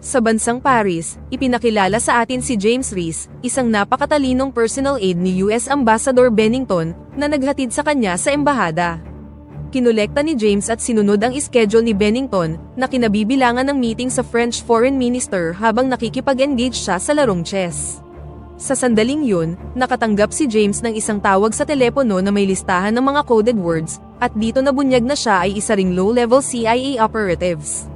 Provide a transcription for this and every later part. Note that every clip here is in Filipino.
Sa bansang Paris, ipinakilala sa atin si James Reese, isang napakatalinong personal aide ni US Ambassador Bennington, na naghatid sa kanya sa embahada. Kinolekta ni James at sinunod ang schedule ni Bennington, na kinabibilangan ng meeting sa French Foreign Minister habang nakikipag-engage siya sa larong chess. Sa sandaling yun, nakatanggap si James ng isang tawag sa telepono na may listahan ng mga coded words, at dito nabunyag na siya ay isa ring low-level CIA operatives.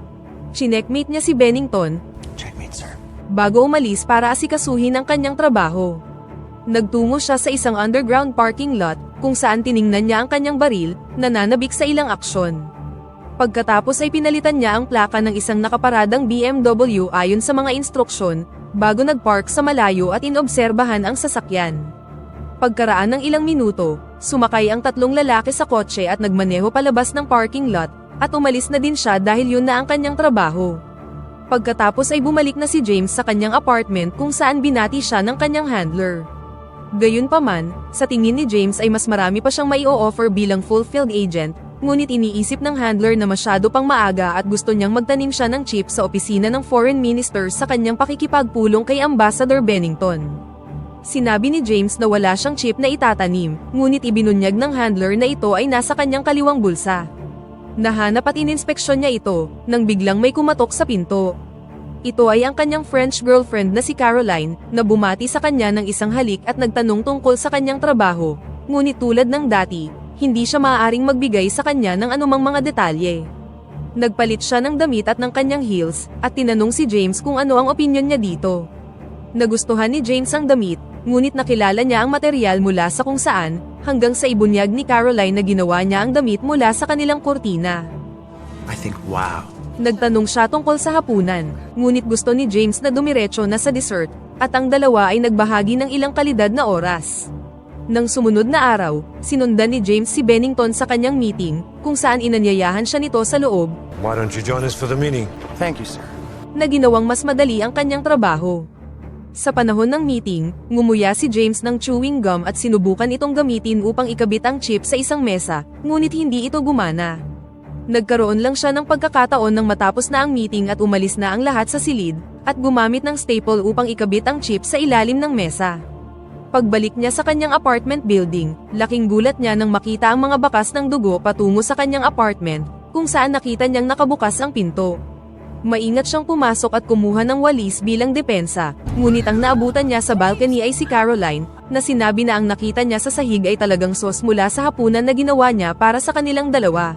Chineckmate niya si Bennington, Checkmate, sir. bago umalis para asikasuhin ang kanyang trabaho. Nagtungo siya sa isang underground parking lot, kung saan tiningnan niya ang kanyang baril, nananabik sa ilang aksyon. Pagkatapos ay pinalitan niya ang plaka ng isang nakaparadang BMW ayon sa mga instruksyon, bago nagpark sa malayo at inobserbahan ang sasakyan. Pagkaraan ng ilang minuto, sumakay ang tatlong lalaki sa kotse at nagmaneho palabas ng parking lot, at umalis na din siya dahil yun na ang kanyang trabaho. Pagkatapos ay bumalik na si James sa kanyang apartment kung saan binati siya ng kanyang handler. Gayunpaman, sa tingin ni James ay mas marami pa siyang mai-o-offer bilang fulfilled agent, ngunit iniisip ng handler na masyado pang maaga at gusto niyang magtanim siya ng chip sa opisina ng foreign minister sa kanyang pakikipagpulong kay Ambassador Bennington. Sinabi ni James na wala siyang chip na itatanim, ngunit ibinunyag ng handler na ito ay nasa kanyang kaliwang bulsa. Nahanap at ininspeksyon niya ito, nang biglang may kumatok sa pinto. Ito ay ang kanyang French girlfriend na si Caroline, na bumati sa kanya ng isang halik at nagtanong tungkol sa kanyang trabaho, ngunit tulad ng dati, hindi siya maaaring magbigay sa kanya ng anumang mga detalye. Nagpalit siya ng damit at ng kanyang heels, at tinanong si James kung ano ang opinyon niya dito. Nagustuhan ni James ang damit, ngunit nakilala niya ang material mula sa kung saan, hanggang sa ibunyag ni Caroline na ginawa niya ang damit mula sa kanilang kurtina. I think, wow. Nagtanong siya tungkol sa hapunan, ngunit gusto ni James na dumiretso na sa dessert, at ang dalawa ay nagbahagi ng ilang kalidad na oras. Nang sumunod na araw, sinundan ni James si Bennington sa kanyang meeting, kung saan inanyayahan siya nito sa loob, Why don't you join us for the meeting? Thank you, sir. na ginawang mas madali ang kanyang trabaho. Sa panahon ng meeting, ngumuya si James ng chewing gum at sinubukan itong gamitin upang ikabit ang chip sa isang mesa, ngunit hindi ito gumana. Nagkaroon lang siya ng pagkakataon nang matapos na ang meeting at umalis na ang lahat sa silid, at gumamit ng staple upang ikabit ang chip sa ilalim ng mesa. Pagbalik niya sa kanyang apartment building, laking gulat niya nang makita ang mga bakas ng dugo patungo sa kanyang apartment, kung saan nakita niyang nakabukas ang pinto. Maingat siyang pumasok at kumuha ng walis bilang depensa, ngunit ang naabutan niya sa balcony ay si Caroline, na sinabi na ang nakita niya sa sahig ay talagang sauce mula sa hapunan na ginawa niya para sa kanilang dalawa.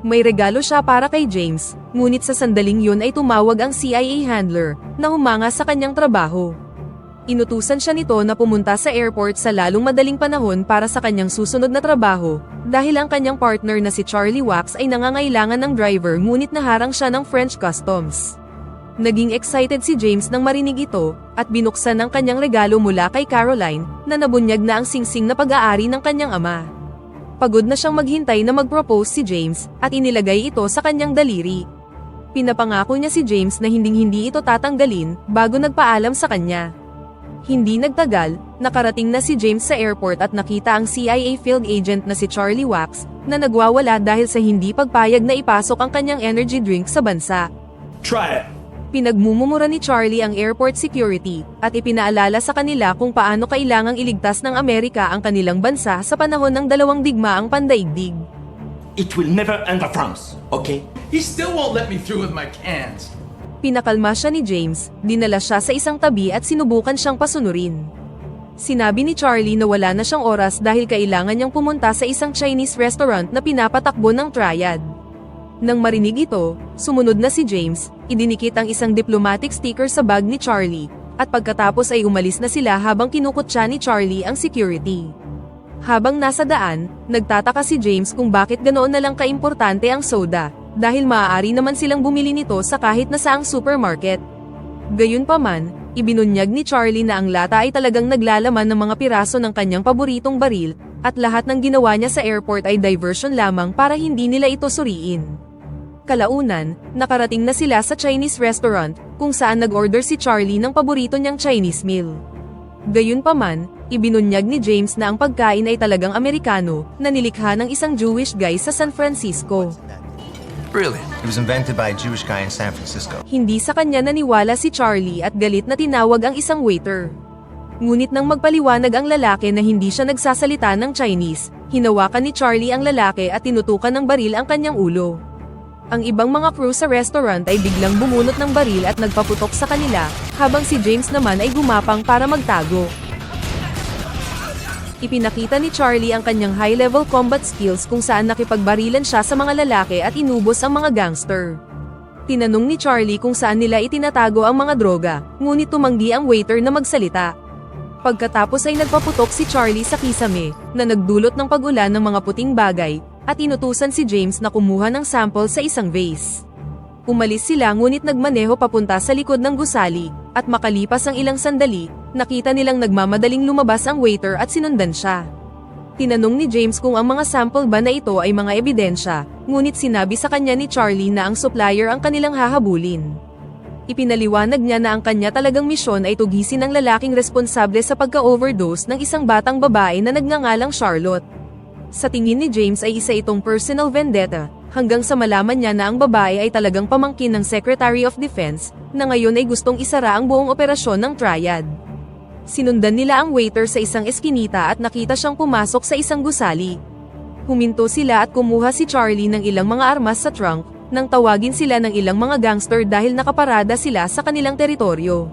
May regalo siya para kay James, ngunit sa sandaling yun ay tumawag ang CIA handler, na humanga sa kanyang trabaho. Inutusan siya nito na pumunta sa airport sa lalong madaling panahon para sa kanyang susunod na trabaho, dahil ang kanyang partner na si Charlie Wax ay nangangailangan ng driver ngunit naharang siya ng French Customs. Naging excited si James nang marinig ito, at binuksan ang kanyang regalo mula kay Caroline, na nabunyag na ang singsing na pag-aari ng kanyang ama. Pagod na siyang maghintay na mag-propose si James, at inilagay ito sa kanyang daliri. Pinapangako niya si James na hinding-hindi ito tatanggalin, bago nagpaalam sa kanya. Hindi nagtagal, nakarating na si James sa airport at nakita ang CIA field agent na si Charlie Wax, na nagwawala dahil sa hindi pagpayag na ipasok ang kanyang energy drink sa bansa. Try it. Pinagmumura ni Charlie ang airport security, at ipinaalala sa kanila kung paano kailangang iligtas ng Amerika ang kanilang bansa sa panahon ng dalawang digmaang pandaigdig. It will never enter France, okay? He still won't let me through with my cans. Pinakalma siya ni James, dinala siya sa isang tabi at sinubukan siyang pasunurin. Sinabi ni Charlie na wala na siyang oras dahil kailangan niyang pumunta sa isang Chinese restaurant na pinapatakbo ng triad. Nang marinig ito, sumunod na si James, idinikit ang isang diplomatic sticker sa bag ni Charlie, at pagkatapos ay umalis na sila habang kinukutya ni Charlie ang security. Habang nasa daan, nagtataka si James kung bakit ganoon na lang kaimportante ang soda, dahil maaari naman silang bumili nito sa kahit na saang supermarket. Gayunpaman, ibinunyag ni Charlie na ang lata ay talagang naglalaman ng mga piraso ng kanyang paboritong baril, at lahat ng ginawa niya sa airport ay diversion lamang para hindi nila ito suriin. Kalaunan, nakarating na sila sa Chinese restaurant, kung saan nag-order si Charlie ng paborito niyang Chinese meal. Gayunpaman, ibinunyag ni James na ang pagkain ay talagang Amerikano, na nilikha ng isang Jewish guy sa San Francisco. Really? It was invented by a Jewish guy in San Francisco. Hindi sa kanya naniwala si Charlie at galit na tinawag ang isang waiter. Ngunit nang magpaliwanag ang lalaki na hindi siya nagsasalita ng Chinese, hinawakan ni Charlie ang lalaki at tinutukan ng baril ang kanyang ulo. Ang ibang mga crew sa restaurant ay biglang bumunot ng baril at nagpaputok sa kanila, habang si James naman ay gumapang para magtago. Ipinakita ni Charlie ang kanyang high-level combat skills kung saan nakipagbarilan siya sa mga lalaki at inubos ang mga gangster. Tinanong ni Charlie kung saan nila itinatago ang mga droga, ngunit tumanggi ang waiter na magsalita. Pagkatapos ay nagpaputok si Charlie sa kisame, na nagdulot ng pag-ulan ng mga puting bagay, at inutusan si James na kumuha ng sample sa isang vase. Umalis sila ngunit nagmaneho papunta sa likod ng gusali, at makalipas ang ilang sandali, nakita nilang nagmamadaling lumabas ang waiter at sinundan siya. Tinanong ni James kung ang mga sample ba na ito ay mga ebidensya, ngunit sinabi sa kanya ni Charlie na ang supplier ang kanilang hahabulin. Ipinaliwanag niya na ang kanya talagang misyon ay tugisin ang lalaking responsable sa pagka-overdose ng isang batang babae na nagngangalang Charlotte. Sa tingin ni James ay isa itong personal vendetta, hanggang sa malaman niya na ang babae ay talagang pamangkin ng Secretary of Defense, na ngayon ay gustong isara ang buong operasyon ng Triad. Sinundan nila ang waiter sa isang eskinita at nakita siyang pumasok sa isang gusali. Huminto sila at kumuha si Charlie ng ilang mga armas sa trunk, nang tawagin sila ng ilang mga gangster dahil nakaparada sila sa kanilang teritoryo.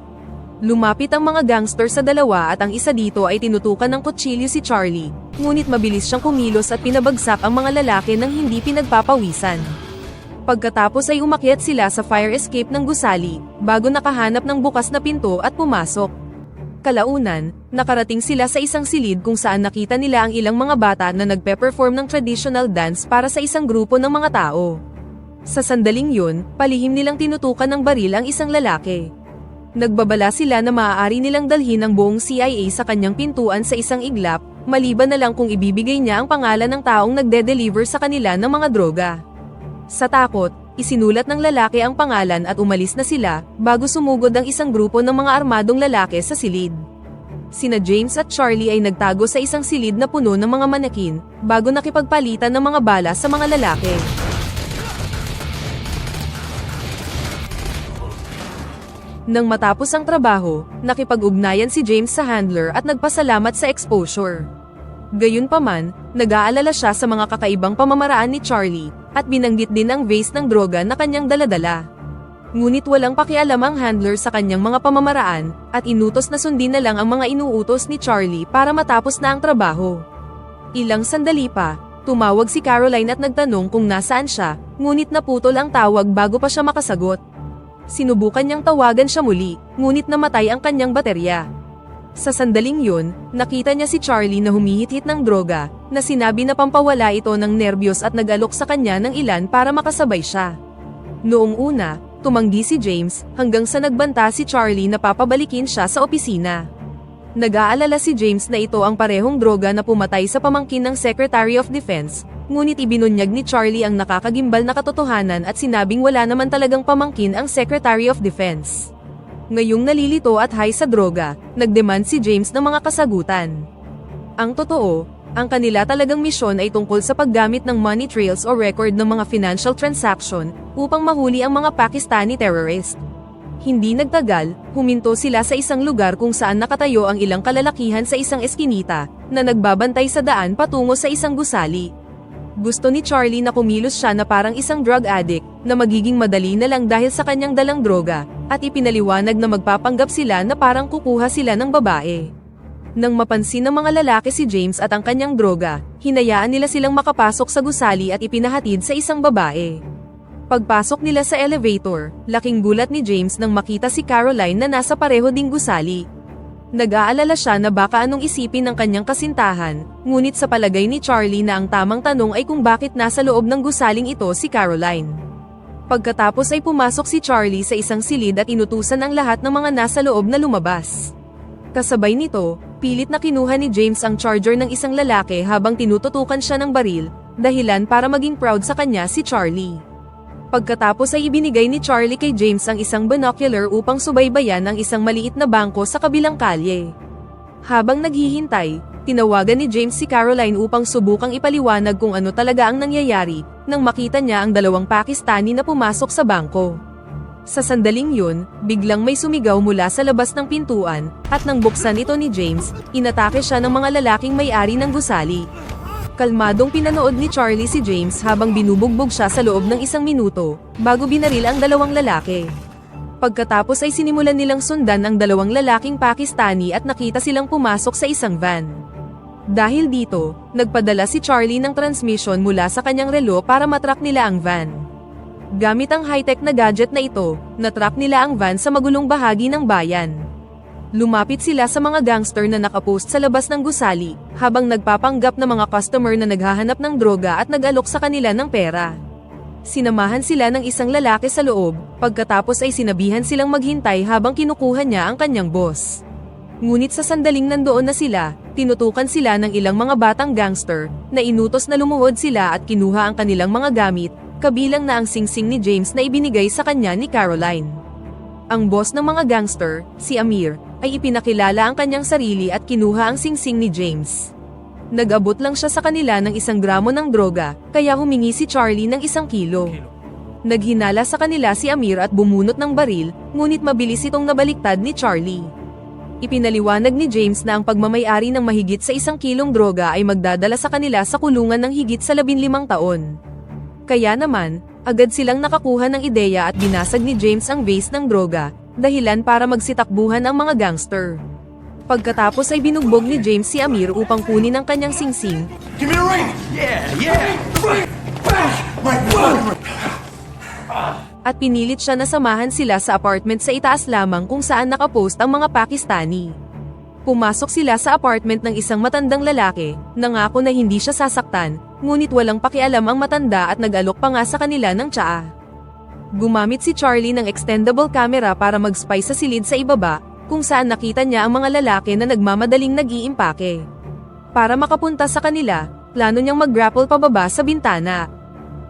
Lumapit ang mga gangster sa dalawa at ang isa dito ay tinutukan ng kutsilyo si Charlie, ngunit mabilis siyang kumilos at pinabagsak ang mga lalaki nang hindi pinagpapawisan. Pagkatapos ay umakyat sila sa fire escape ng gusali, bago nakahanap ng bukas na pinto at pumasok. Kalaunan, nakarating sila sa isang silid kung saan nakita nila ang ilang mga bata na nagpe-perform ng traditional dance para sa isang grupo ng mga tao. Sa sandaling yun, palihim nilang tinutukan ng baril ang isang lalaki. Nagbabala sila na maaari nilang dalhin ang buong CIA sa kanyang pintuan sa isang iglap, maliban na lang kung ibibigay niya ang pangalan ng taong nagde-deliver sa kanila ng mga droga. Sa takot, isinulat ng lalaki ang pangalan at umalis na sila, bago sumugod ang isang grupo ng mga armadong lalaki sa silid. Sina James at Charlie ay nagtago sa isang silid na puno ng mga manakin, bago nakipagpalitan ng mga bala sa mga lalaki. Nang matapos ang trabaho, nakipag-ugnayan si James sa handler at nagpasalamat sa exposure. Gayunpaman, nag-aalala siya sa mga kakaibang pamamaraan ni Charlie, at binanggit din ang vase ng droga na kanyang daladala. Ngunit walang pakialam ang handler sa kanyang mga pamamaraan, at inutos na sundin na lang ang mga inuutos ni Charlie para matapos na ang trabaho. Ilang sandali pa, tumawag si Caroline at nagtanong kung nasaan siya, ngunit naputol ang tawag bago pa siya makasagot. Sinubukan niyang tawagan siya muli, ngunit namatay ang kanyang baterya. Sa sandaling yun, nakita niya si Charlie na humihit-hit ng droga, na sinabi na pampawala ito ng nerbiyos at nag-alok sa kanya ng ilan para makasabay siya. Noong una, tumanggi si James, hanggang sa nagbanta si Charlie na papabalikin siya sa opisina. Nag-aalala si James na ito ang parehong droga na pumatay sa pamangkin ng Secretary of Defense, ngunit ibinunyag ni Charlie ang nakakagimbal na katotohanan at sinabing wala naman talagang pamangkin ang Secretary of Defense. Ngayong nalilito at high sa droga, nagdemand si James ng mga kasagutan. Ang totoo, ang kanila talagang misyon ay tungkol sa paggamit ng money trails o record ng mga financial transaction upang mahuli ang mga Pakistani terrorist. Hindi nagtagal, huminto sila sa isang lugar kung saan nakatayo ang ilang kalalakihan sa isang eskinita, na nagbabantay sa daan patungo sa isang gusali. Gusto ni Charlie na kumilos siya na parang isang drug addict, na magiging madali na lang dahil sa kanyang dalang droga, at ipinaliwanag na magpapanggap sila na parang kukuha sila ng babae. Nang mapansin ng mga lalaki si James at ang kanyang droga, hinayaan nila silang makapasok sa gusali at ipinahatid sa isang babae. Pagpasok nila sa elevator, laking gulat ni James nang makita si Caroline na nasa pareho ding gusali. Nag-aalala siya na baka anong isipin ng kanyang kasintahan, ngunit sa palagay ni Charlie na ang tamang tanong ay kung bakit nasa loob ng gusaling ito si Caroline. Pagkatapos ay pumasok si Charlie sa isang silid at inutusan ang lahat ng mga nasa loob na lumabas. Kasabay nito, pilit na kinuha ni James ang charger ng isang lalaki habang tinututukan siya ng baril, dahilan para maging proud sa kanya si Charlie. Pagkatapos ay ibinigay ni Charlie kay James ang isang binocular upang subaybayan ang isang maliit na bangko sa kabilang kalye. Habang naghihintay, tinawagan ni James si Caroline upang subukang ipaliwanag kung ano talaga ang nangyayari, nang makita niya ang dalawang Pakistani na pumasok sa bangko. Sa sandaling yun, biglang may sumigaw mula sa labas ng pintuan, at nang buksan ito ni James, inatake siya ng mga lalaking may-ari ng gusali. Kalmadong pinanood ni Charlie si James habang binubugbog siya sa loob ng 1 minuto, bago binaril ang dalawang lalaki. Pagkatapos ay sinimulan nilang sundan ang dalawang lalaking Pakistani at nakita silang pumasok sa isang van. Dahil dito, nagpadala si Charlie ng transmission mula sa kanyang relo para matrack nila ang van. Gamit ang high-tech na gadget na ito, natrack nila ang van sa magulong bahagi ng bayan. Lumapit sila sa mga gangster na nakapost sa labas ng gusali, habang nagpapanggap na mga customer na naghahanap ng droga at nag-alok sa kanila ng pera. Sinamahan sila ng isang lalaki sa loob, pagkatapos ay sinabihan silang maghintay habang kinukuha niya ang kanyang boss. Ngunit sa sandaling nandoon na sila, tinutukan sila ng ilang mga batang gangster, na inutos na lumuhod sila at kinuha ang kanilang mga gamit, kabilang na ang singsing ni James na ibinigay sa kanya ni Caroline. Ang boss ng mga gangster, si Amir, ay ipinakilala ang kanyang sarili at kinuha ang singsing ni James. Nag-abot lang siya sa kanila ng 1 gramo ng droga, kaya humingi si Charlie ng 1 kilo. Naghinala sa kanila si Amir at bumunot ng baril, ngunit mabilis itong nabaliktad ni Charlie. Ipinaliwanag ni James na ang pagmamayari ng mahigit sa 1 kilong droga ay magdadala sa kanila sa kulungan ng higit sa 15 taon. Kaya naman, agad silang nakakuha ng ideya at binasag ni James ang vase ng droga, dahilan para magsitakbuhan ang mga gangster. Pagkatapos ay binugbog ni James si Amir upang kunin ang kanyang singsing. Give me the ring! Yeah! At pinilit siya na samahan sila sa apartment sa itaas lamang kung saan nakapost ang mga Pakistani. Pumasok sila sa apartment ng isang matandang lalaki, nangako na hindi siya sasaktan, ngunit walang pakialam ang matanda at nag-alok pa nga sa kanila ng tsaa. Gumamit si Charlie ng extendable camera para mag-spy sa silid sa ibaba, kung saan nakita niya ang mga lalaki na nagmamadaling nag-iimpake. Para makapunta sa kanila, plano niyang mag-grapple pababa sa bintana.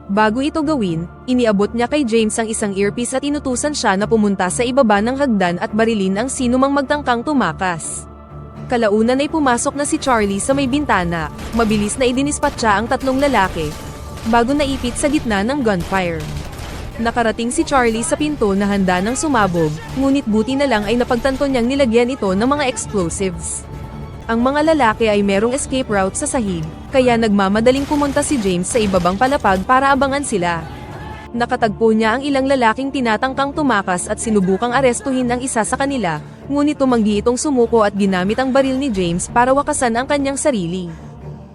Bago ito gawin, iniabot niya kay James ang isang earpiece at inutusan siya na pumunta sa ibaba ng hagdan at barilin ang sinumang magtangkang tumakas. Kalaunan ay pumasok na si Charlie sa may bintana, mabilis na idinispatcha ang 3 lalaki, bago naipit sa gitna ng gunfire. Nakarating si Charlie sa pinto na handa ng sumabog, ngunit buti na lang ay napagtanto niyang nilagyan ito ng mga explosives. Ang mga lalaki ay merong escape route sa sahig, kaya nagmamadaling pumunta si James sa ibabang palapag para abangan sila. Nakatagpo niya ang ilang lalaking tinatangkang tumakas at sinubukang arestuhin ang isa sa kanila, ngunit tumanggi itong sumuko at ginamit ang baril ni James para wakasan ang kanyang sarili.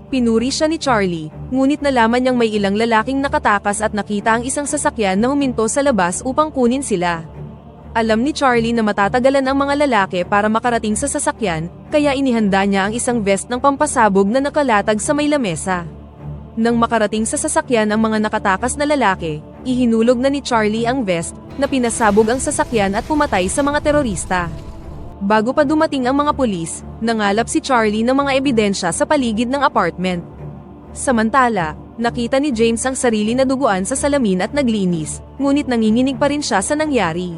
Pinuri siya ni Charlie, ngunit nalaman niyang may ilang lalaking nakatakas at nakita ang isang sasakyan na huminto sa labas upang kunin sila. Alam ni Charlie na matatagalan ang mga lalaki para makarating sa sasakyan, kaya inihanda niya ang isang vest ng pampasabog na nakalatag sa may lamesa. Nang makarating sa sasakyan ang mga nakatakas na lalaki, ihinulog na ni Charlie ang vest, na pinasabog ang sasakyan at pumatay sa mga terorista. Bago pa dumating ang mga pulis, nangalap si Charlie ng mga ebidensya sa paligid ng apartment. Samantala, nakita ni James ang sarili na duguan sa salamin at naglinis, ngunit nanginginig pa rin siya sa nangyari.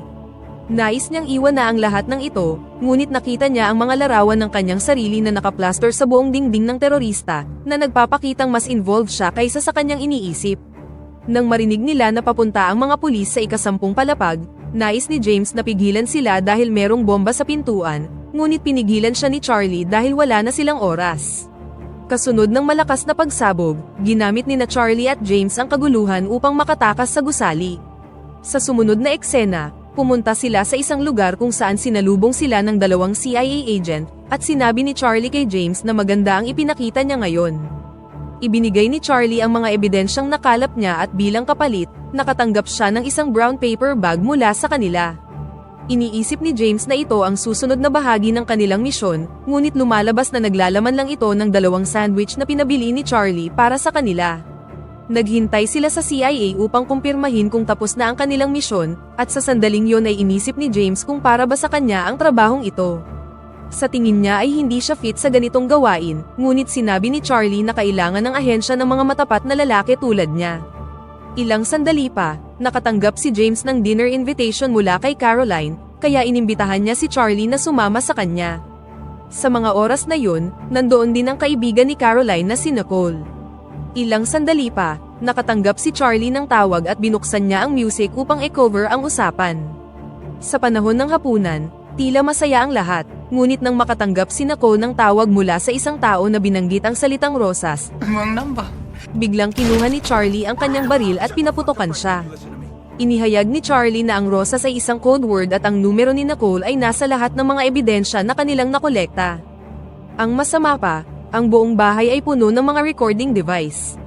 Nais niyang iwan na ang lahat ng ito, ngunit nakita niya ang mga larawan ng kanyang sarili na nakaplaster sa buong dingding ng terorista, na nagpapakitang mas involved siya kaysa sa kanyang iniisip. Nang marinig nila na papunta ang mga pulis sa ika-10 palapag, nais ni James na pigilan sila dahil merong bomba sa pintuan, ngunit pinigilan siya ni Charlie dahil wala na silang oras. Kasunod ng malakas na pagsabog, ginamit ni na Charlie at James ang kaguluhan upang makatakas sa gusali. Sa sumunod na eksena, pumunta sila sa isang lugar kung saan sinalubong sila ng 2 CIA agent, at sinabi ni Charlie kay James na maganda ang ipinakita niya ngayon. Ibinigay ni Charlie ang mga ebidensyang nakalap niya at bilang kapalit, nakatanggap siya ng isang brown paper bag mula sa kanila. Iniisip ni James na ito ang susunod na bahagi ng kanilang misyon, ngunit lumalabas na naglalaman lang ito ng 2 sandwich na pinabili ni Charlie para sa kanila. Naghintay sila sa CIA upang kumpirmahin kung tapos na ang kanilang misyon, at sa sandaling yon ay inisip ni James kung para ba sa kanya ang trabahong ito. Sa tingin niya ay hindi siya fit sa ganitong gawain, ngunit sinabi ni Charlie na kailangan ng ahensya ng mga matapat na lalaki tulad niya. Ilang sandali pa, nakatanggap si James ng dinner invitation mula kay Caroline, kaya inimbitahan niya si Charlie na sumama sa kanya. Sa mga oras na yun, nandoon din ang kaibigan ni Caroline na si Nicole. Ilang sandali pa, Nakatanggap si Charlie ng tawag at binuksan niya ang music upang i-cover ang usapan. Sa panahon ng hapunan, tila masaya ang lahat, ngunit nang makatanggap si Nicole ng tawag mula sa isang tao na binanggit ang salitang rosas, biglang kinuha ni Charlie ang kanyang baril at pinaputokan siya. Inihayag ni Charlie na ang rosas ay isang code word at ang numero ni Nicole ay nasa lahat ng mga ebidensya na kanilang nakolekta. Ang masama pa, ang buong bahay ay puno ng mga recording device.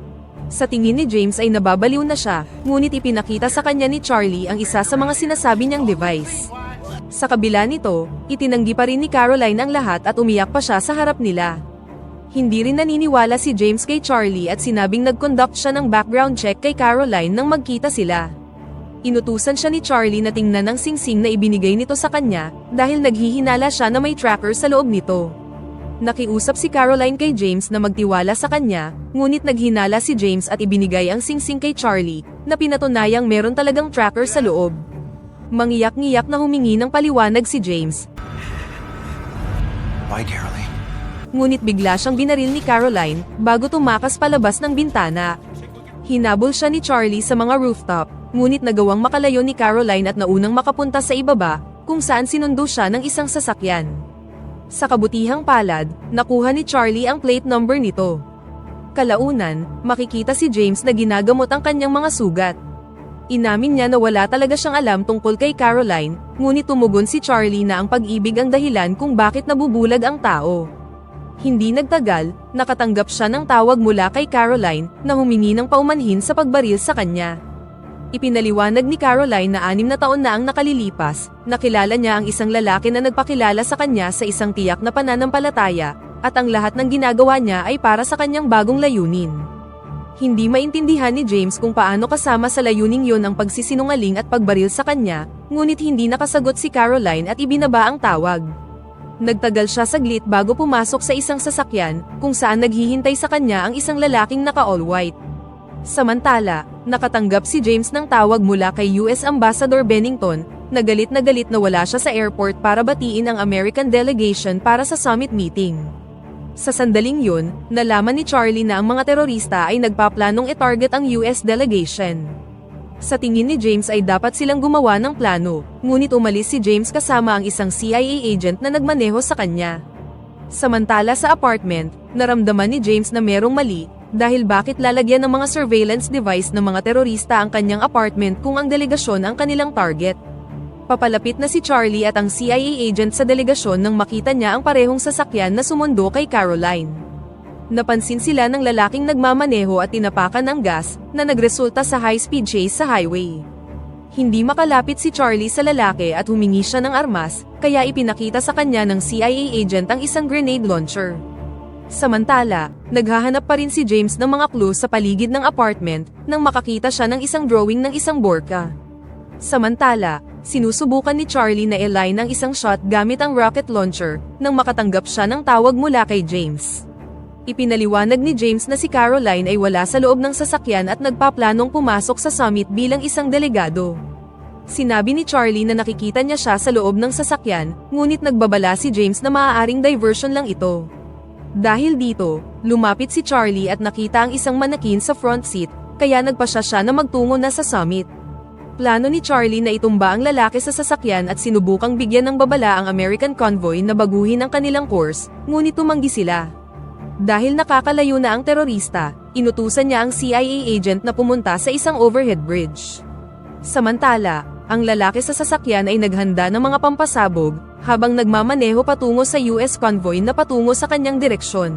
Sa tingin ni James ay nababaliw na siya, ngunit ipinakita sa kanya ni Charlie ang isa sa mga sinasabi niyang device. Sa kabila nito, itinanggi pa rin ni Caroline ang lahat at umiyak pa siya sa harap nila. Hindi rin naniniwala si James kay Charlie at sinabing nag-conduct siya ng background check kay Caroline nang magkita sila. Inutusan siya ni Charlie na tingnan ang singsing na ibinigay nito sa kanya dahil naghihinala siya na may tracker sa loob nito. Nakiusap si Caroline kay James na magtiwala sa kanya, ngunit naghinala si James at ibinigay ang singsing kay Charlie, na pinatunayang meron talagang tracker sa loob. Mangiyak-ngiyak na humingi ng paliwanag si James. Why, Caroline? Ngunit bigla siyang binaril ni Caroline, bago tumakas palabas ng bintana. Hinabol siya ni Charlie sa mga rooftop, ngunit nagawang makalayo ni Caroline at naunang makapunta sa ibaba, kung saan sinundo siya ng isang sasakyan. Sa kabutihang palad, nakuha ni Charlie ang plate number nito. Kalaunan, makikita si James na ginagamot ang kanyang mga sugat. Inamin niya na wala talaga siyang alam tungkol kay Caroline, ngunit tumugon si Charlie na ang pag-ibig ang dahilan kung bakit nabubulag ang tao. Hindi nagtagal, nakatanggap siya ng tawag mula kay Caroline na humingi ng paumanhin sa pagbaril sa kanya. Ipinaliwanag ni Caroline na 6 na taon na ang nakalilipas, nakilala niya ang isang lalaki na nagpakilala sa kanya sa isang tiyak na pananampalataya, at ang lahat ng ginagawa niya ay para sa kanyang bagong layunin. Hindi maintindihan ni James kung paano kasama sa layuning yon ang pagsisinungaling at pagbaril sa kanya, ngunit hindi nakasagot si Caroline at ibinaba ang tawag. Nagtagal siya saglit bago pumasok sa isang sasakyan, kung saan naghihintay sa kanya ang isang lalaking naka-all-white. Samantala, nakatanggap si James ng tawag mula kay US Ambassador Bennington, na galit na wala siya sa airport para batiin ang American delegation para sa summit meeting. Sa sandaling yun, nalaman ni Charlie na ang mga terorista ay nagpaplanong i-target ang US delegation. Sa tingin ni James ay dapat silang gumawa ng plano, ngunit umalis si James kasama ang isang CIA agent na nagmaneho sa kanya. Samantala sa apartment, naramdaman ni James na merong mali, dahil bakit lalagyan ng mga surveillance device ng mga terorista ang kanyang apartment kung ang delegasyon ang kanilang target. Papalapit na si Charlie at ang CIA agent sa delegasyon nang makita niya ang parehong sasakyan na sumundo kay Caroline. Napansin sila ng lalaking nagmamaneho at tinapakan ng gas, na nagresulta sa high-speed chase sa highway. Hindi makalapit si Charlie sa lalaki at humingi siya ng armas, kaya ipinakita sa kanya ng CIA agent ang isang grenade launcher. Samantala, naghahanap pa rin si James ng mga clues sa paligid ng apartment nang makakita siya ng isang drawing ng isang burka. Samantala, sinusubukan ni Charlie na i-line ang isang shot gamit ang rocket launcher nang makatanggap siya ng tawag mula kay James. Ipinaliwanag ni James na si Caroline ay wala sa loob ng sasakyan at nagpaplanong pumasok sa summit bilang isang delegado. Sinabi ni Charlie na nakikita niya siya sa loob ng sasakyan, ngunit nagbabala si James na maaaring diversion lang ito. Dahil dito, lumapit si Charlie at nakita ang isang manakin sa front seat, kaya nagpasya siya na magtungo na sa summit. Plano ni Charlie na itumba ang lalaki sa sasakyan at sinubukang bigyan ng babala ang American convoy na baguhin ang kanilang course, ngunit tumanggi sila. Dahil nakakalayo na ang terorista, inutusan niya ang CIA agent na pumunta sa isang overhead bridge. Samantala, ang lalaki sa sasakyan ay naghanda ng mga pampasabog, habang nagmamaneho patungo sa US convoy na patungo sa kanyang direksyon.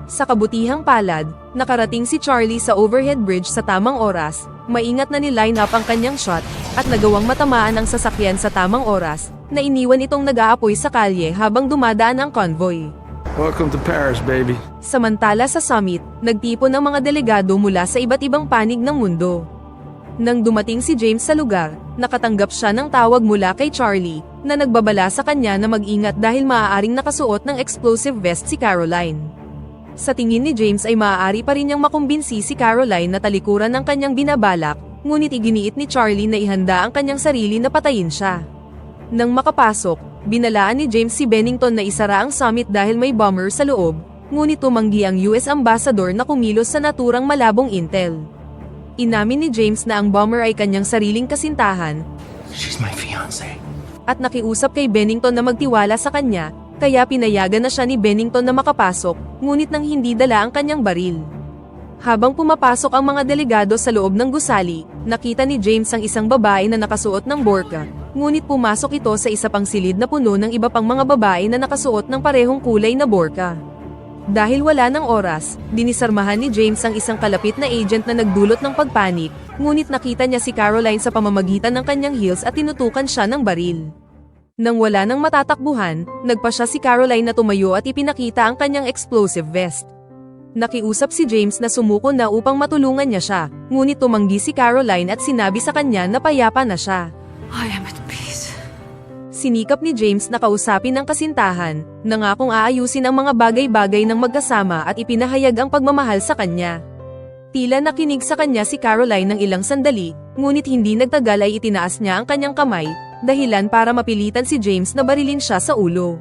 Sa kabutihang palad, nakarating si Charlie sa overhead bridge sa tamang oras, maingat na niline up ang kanyang shot, at nagawang matamaan ang sasakyan sa tamang oras, na iniwan itong nag-aapoy sa kalye habang dumadaan ang convoy. Welcome to Paris, baby. Samantala sa summit, nagtipon ang mga delegado mula sa iba't ibang panig ng mundo. Nang dumating si James sa lugar, nakatanggap siya ng tawag mula kay Charlie, na nagbabala sa kanya na mag-ingat dahil maaaring nakasuot ng explosive vest si Caroline. Sa tingin ni James ay maaari pa rin niyang makumbinsi si Caroline na talikuran ng kanyang binabalak, ngunit iginiit ni Charlie na ihanda ang kanyang sarili na patayin siya. Nang makapasok, binalaan ni James si Bennington na isara ang summit dahil may bomber sa loob, ngunit tumanggi ang US Ambassador na kumilos sa naturang malabong intel. Inamin ni James na ang bomber ay kanyang sariling kasintahan, She's my fiance. at nakiusap kay Bennington na magtiwala sa kanya, kaya pinayagan na siya ni Bennington na makapasok, ngunit nang hindi dala ang kanyang baril. Habang pumapasok ang mga delegado sa loob ng gusali, nakita ni James ang isang babae na nakasuot ng burqa, ngunit pumasok ito sa isa pang silid na puno ng iba pang mga babae na nakasuot ng parehong kulay na burqa. Dahil wala ng oras, dinisarmahan ni James ang isang kalapit na agent na nagdulot ng pagpanik, ngunit nakita niya si Caroline sa pamamagitan ng kanyang heels at tinutukan siya ng baril. Nang wala nang matatakbuhan, nagpa siya si Caroline na tumayo at ipinakita ang kanyang explosive vest. Nakiusap si James na sumuko na upang matulungan niya siya, ngunit tumanggi si Caroline at sinabi sa kanya na payapa na siya. I am at peace. Sinikap ni James na kausapin ang kasintahan, nangakong aayusin ang mga bagay-bagay ng magkasama at ipinahayag ang pagmamahal sa kanya. Tila nakinig sa kanya si Caroline ng ilang sandali, ngunit hindi nagtagal ay itinaas niya ang kanyang kamay, dahilan para mapilitan si James na barilin siya sa ulo.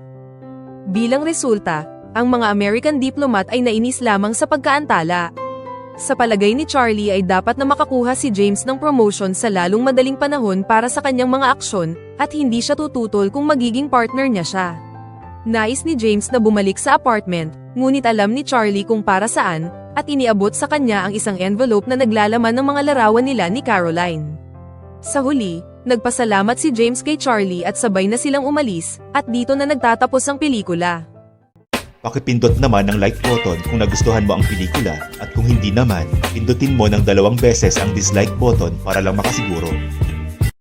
Bilang resulta, ang mga American diplomat ay nainis lamang sa pagkaantala. Sa palagay ni Charlie ay dapat na makakuha si James ng promotion sa lalong madaling panahon para sa kanyang mga aksyon, at hindi siya tututol kung magiging partner niya siya. Nais ni James na bumalik sa apartment, ngunit alam ni Charlie kung para saan, at iniabot sa kanya ang isang envelope na naglalaman ng mga larawan nila ni Caroline. Sa huli, nagpasalamat si James kay Charlie at sabay na silang umalis, at dito na nagtatapos ang pelikula. Pakipindot naman ang like button kung nagustuhan mo ang pelikula at kung hindi naman, pindutin mo ng 2 beses ang dislike button para lang makasiguro.